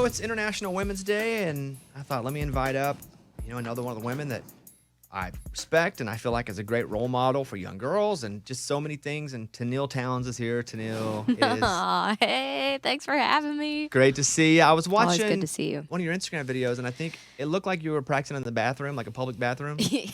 it's International Women's Day, and I thought, let me invite up, another one of the women that I respect and I feel like is a great role model for young girls and just so many things. And Tenille Towns is here. Tenille is Aw, hey, thanks for having me. great to see you. I was Always watching good to see you. one of your Instagram videos, and I think it looked like you were practicing in the bathroom, like a public bathroom. Yeah.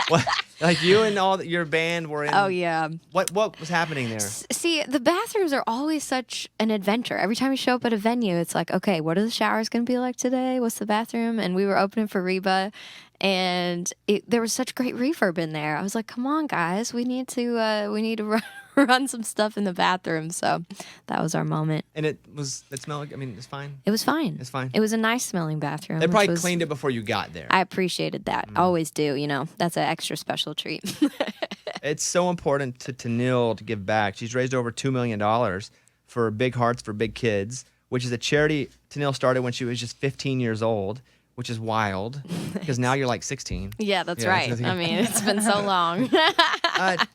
What, like you and your band were in. Oh, yeah. What was happening there? See, the bathrooms are always such an adventure. Every time you show up at a venue, it's like, okay, what are the showers going to be like today? What's the bathroom? And we were opening for Reba, and there was such great reverb in there. I was like, come on, guys, we need to run some stuff in the bathroom. So that was our moment. And it smelled like, it's fine. It was fine. It's fine. It was a nice smelling bathroom. They probably cleaned it before you got there. I appreciated that. Always do. That's an extra special treat. It's so important to Tenille to give back. She's raised over $2 million for Big Hearts for Big Kids, which is a charity Tenille started when she was just 15 years old, which is wild because now you're like 16. Yeah, that's right. It's been so long.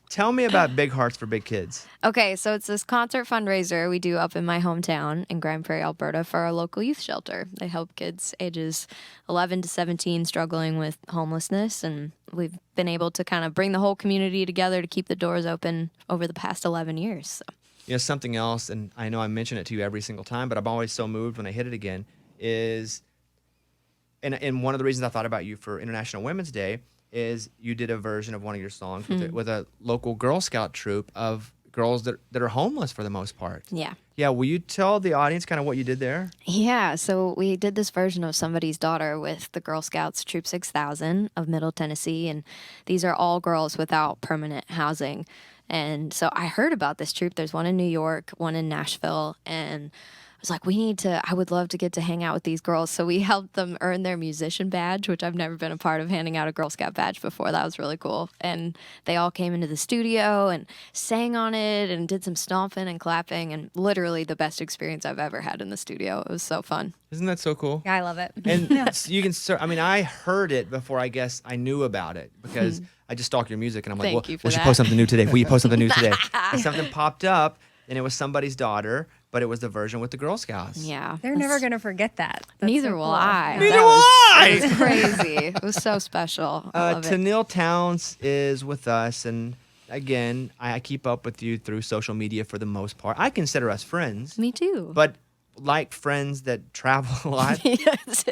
Tell me about Big Hearts for Big Kids. Okay, so it's this concert fundraiser we do up in my hometown in Grand Prairie, Alberta for our local youth shelter. They help kids ages 11 to 17 struggling with homelessness, and we've been able to kind of bring the whole community together to keep the doors open over the past 11 years. So. Something else, and I know I mention it to you every single time, but I'm always so moved when I hit it again, is, and one of the reasons I thought about you for International Women's Day is you did a version of one of your songs with a local Girl Scout troop of girls that are homeless for the most part. Yeah. Yeah, will you tell the audience kind of what you did there? Yeah, so we did this version of Somebody's Daughter with the Girl Scouts Troop 6000 of Middle Tennessee, and these are all girls without permanent housing. And so I heard about this troop. There's one in New York, one in Nashville, and I was like, I would love to get to hang out with these girls. So we helped them earn their musician badge, which I've never been a part of handing out a Girl Scout badge before. That was really cool. And they all came into the studio and sang on it and did some stomping and clapping, and literally the best experience I've ever had in the studio. It was so fun. Isn't that so cool? Yeah, I love it. And you can, I heard it before I guess I knew about it because I just stalk your music and I'm like, Thank you for we should that. post something new today. Will you post something new today? And something popped up and it was Somebody's Daughter, but it was the version with the Girl Scouts. Yeah. They're never going to forget that. Neither will I. Neither will I. It was crazy. It was so special. I love it. Tenille Towns is with us, and again, I keep up with you through social media for the most part. I consider us friends. Me too. But like friends that travel a lot, Yes.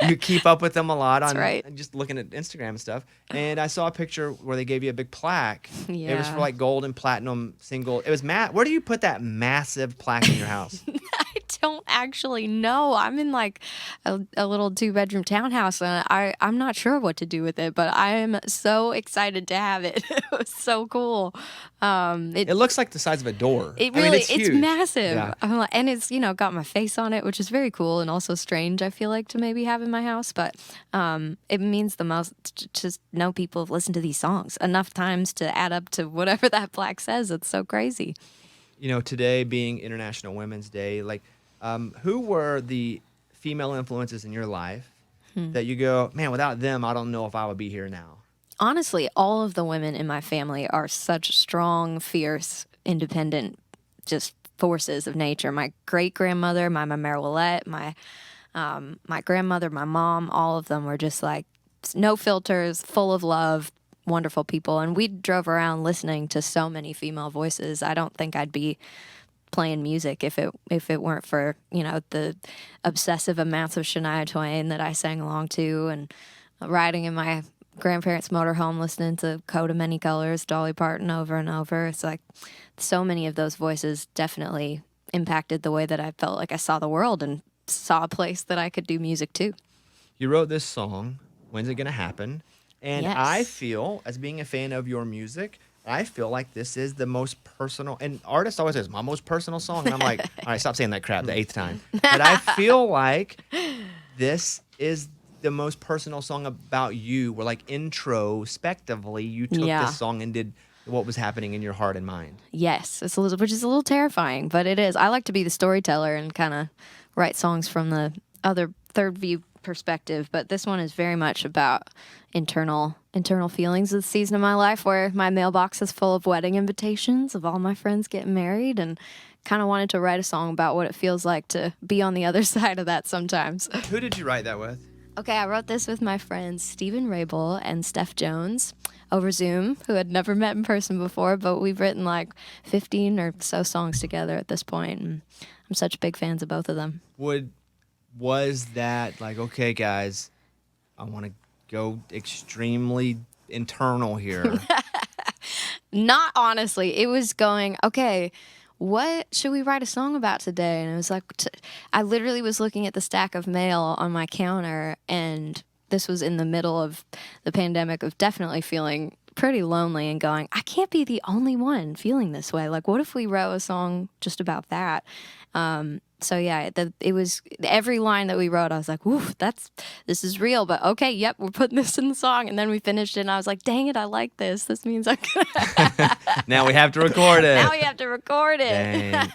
you keep up with them a lot That's on right. just looking at Instagram and stuff. And I saw a picture where they gave you a big plaque. It was for Yeah. like gold and platinum single. It was where do you put that massive plaque in your house? I don't actually know. I'm in like a little 2-bedroom townhouse, and I'm not sure what to do with it, but I am so excited to have it. It was so cool. It looks like the size of a door. It really, it's huge. massive. Yeah. And it's, got my face on it, which is very cool and also strange, I feel like, to maybe have in my house. But it means the most to just know people have listened to these songs enough times to add up to whatever that plaque says. It's so crazy. Today being International Women's Day, who were the female influences in your life that you go, man, without them, I don't know if I would be here now? Honestly, all of the women in my family are such strong, fierce, independent, just forces of nature. My great-grandmother, my Mère Willette, my grandmother, my mom, all of them were just like no filters, full of love, wonderful people. And we drove around listening to so many female voices. I don't think I'd be playing music if it weren't for, the obsessive amounts of Shania Twain that I sang along to, and riding in my grandparents' motorhome listening to Coat of Many Colors, Dolly Parton over and over. It's like so many of those voices definitely impacted the way that I felt like I saw the world and saw a place that I could do music too. You wrote this song, When's It Gonna Happen? And Yes. I feel, as being a fan of your music, I feel like this is the most personal, and artists always say, it's my most personal song. And I'm like, all right, stop saying that crap the 8th time. But I feel like this is the most personal song about you, where like introspectively you took Yeah. this song and did what was happening in your heart and mind. Yes, which is a little terrifying, but it is. I like to be the storyteller and kind of write songs from the other third view perspective, but this one is very much about internal feelings of the season of my life, where my mailbox is full of wedding invitations of all my friends getting married, and kind of wanted to write a song about what it feels like to be on the other side of that sometimes. Who did you write that with? Okay, I wrote this with my friends Stephen Rabel and Steph Jones over Zoom, who had never met in person before, but we've written like 15 or so songs together at this point, and I'm such big fans of both of them. Was that like, okay, guys, I want to go extremely internal here? Not honestly. It was going, okay, what should we write a song about today? And it was like, I literally was looking at the stack of mail on my counter, and this was in the middle of the pandemic, of definitely feeling pretty lonely and going, I can't be the only one feeling this way. Like, what if we wrote a song just about that? So yeah, it was every line that we wrote, I was like, "Oof, this is real." But okay, yep, we're putting this in the song, and then we finished it, and I was like, "Dang it, I like this. This means I'm gonna." Now we have to record it. Now we have to record it. Dang.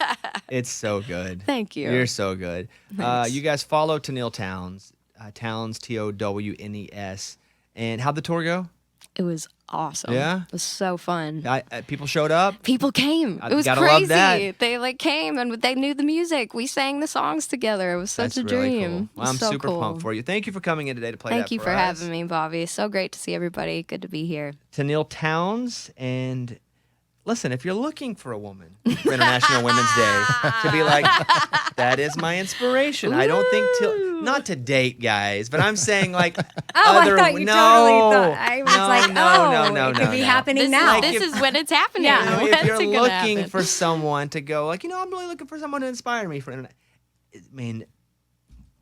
It's so good. Thank you. You're so good. Thanks. You guys follow Tenille Townes, Townes Townes, and how'd the tour go? It was awesome. Yeah? It was so fun. People showed up. People came. It was gotta crazy. love that. They like came and they knew the music. We sang the songs together. It was such That's a really dream. cool. It Well, was I'm so super cool. pumped for you. Thank you for coming in today to play Thank that you for us. having me, Bobby. So great to see everybody. Good to be here. Tenille Townes, and listen, if you're looking for a woman for International Women's Day to be like, that is my inspiration. I don't think not to date guys, but I'm saying like I other thought you no, totally thought. I was no, like, no, it could be no. happening now. This is when it's happening. Yeah. You know, When's if you're it gonna looking happen? for someone to go like, I'm really looking for someone to inspire me for I mean,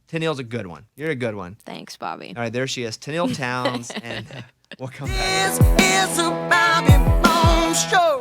Tenille's a good one. You're a good one. Thanks, Bobby. All right, there she is, Tenille Townes, and we'll come back. This is a Bobby Bones show.